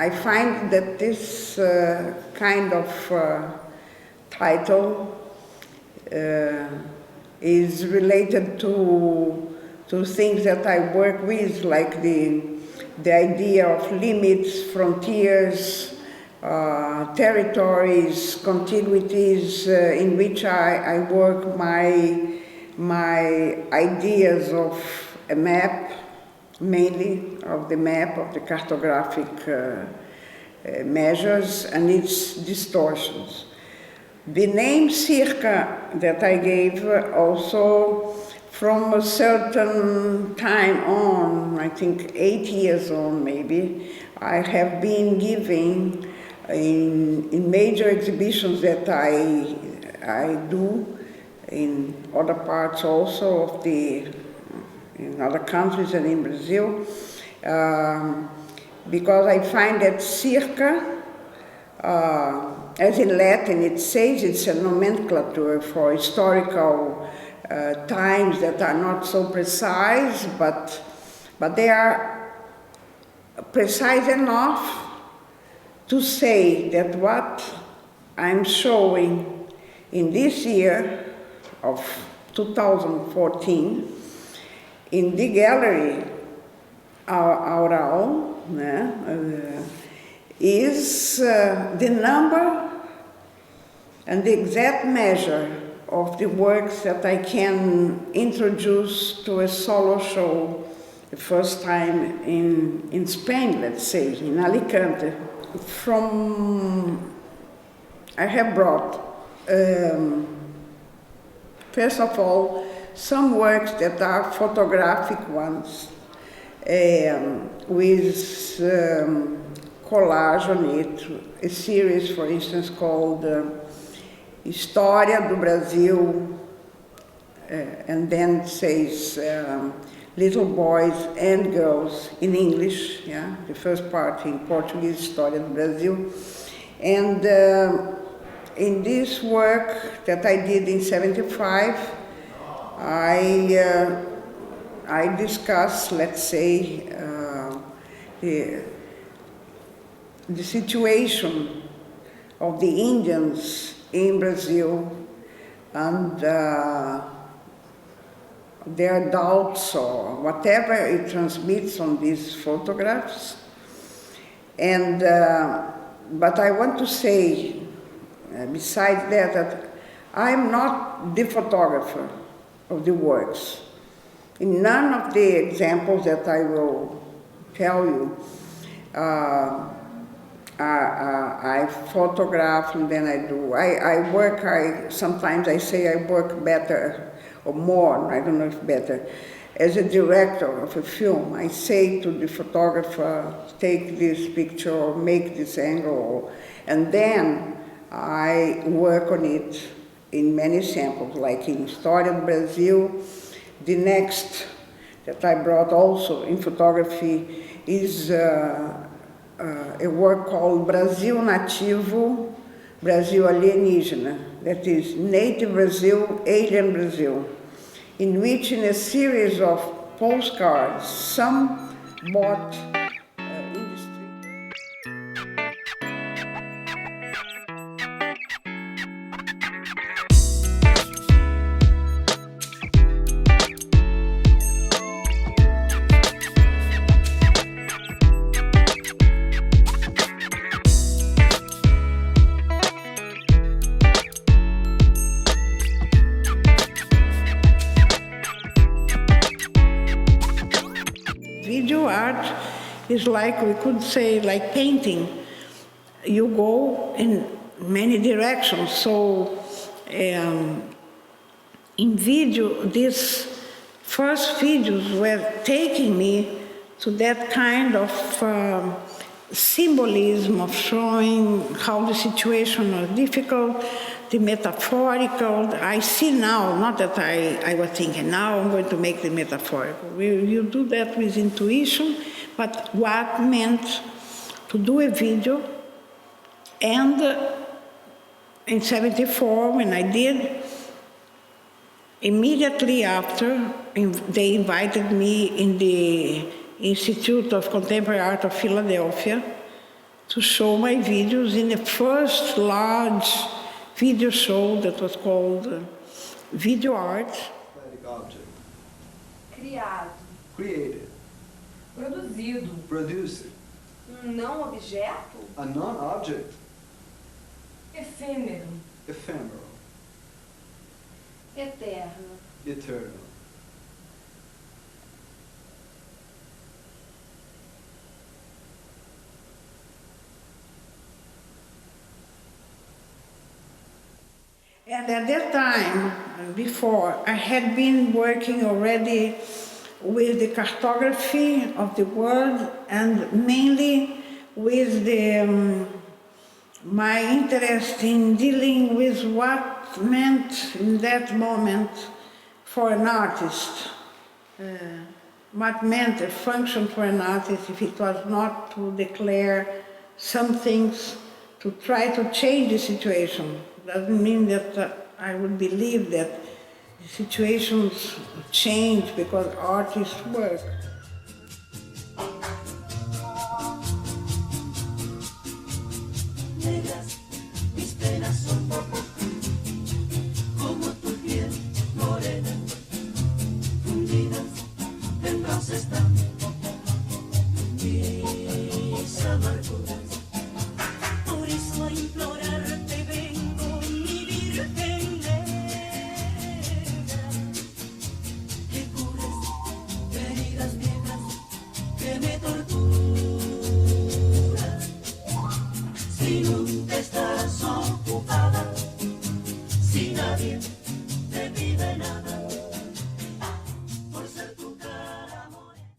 I find that this kind of title is related to things that I work with, like the idea of limits, frontiers, territories, contiguities, in which I work my ideas of a map, mainly of the map, of the cartographic measures and its distortions. The name Circa that I gave also from a certain time on, I think 8 years on maybe, I have been giving in major exhibitions that I do in other parts also of in other countries and in Brazil, because I find that Circa, as in Latin it says, it's a nomenclature for historical times that are not so precise, but they are precise enough to say that what I'm showing in this year of 2014 in the gallery Aural is the number and the exact measure of the works that I can introduce to a solo show the first time in Spain, let's say, in Alicante. I have brought, first of all, some works that are photographic ones, with collage on it, a series, for instance, called História do Brasil, and then it says little boys and girls in English, yeah, the first part in Portuguese, História do Brasil. And in this work that I did in '75, I discuss, let's say, the situation of the Indians in Brazil and their doubts or whatever it transmits on these photographs. And but I want to say, besides that I'm not the photographer of the works. In none of the examples that I will tell you, I photograph and then I do. I work, sometimes I say I work better or more, I don't know if better, as a director of a film. I say to the photographer, take this picture or make this angle, and then I work on it in many samples, like in História do Brasil. The next that I brought also in photography is a work called Brasil Nativo, Brasil Alienígena, that is Native Brazil, Alien Brazil, in which in a series of postcards, some bought video art is like, we could say, like painting. You go in many directions. So in video, these first videos were taking me to that kind of symbolism of showing how the situation was difficult, the metaphorical. I see now, not that I was thinking, now I'm going to make the metaphorical. You do that with intuition, but what meant to do a video. And in '74, when I did, immediately after, they invited me in the Institute of Contemporary Art of Philadelphia to show my videos in the first large video show that was called Video Art. Static object. Criado. Created. Produzido. Produced. Não objeto. A non-object. Efêmero. Ephemeral. Eterno. Eternal. And at that time, before, I had been working already with the cartography of the world and mainly with my interest in dealing with what meant in that moment for an artist. What meant a function for an artist if it was not to declare some things, to try to change the situation. Doesn't mean that I would believe that the situations change because artists work.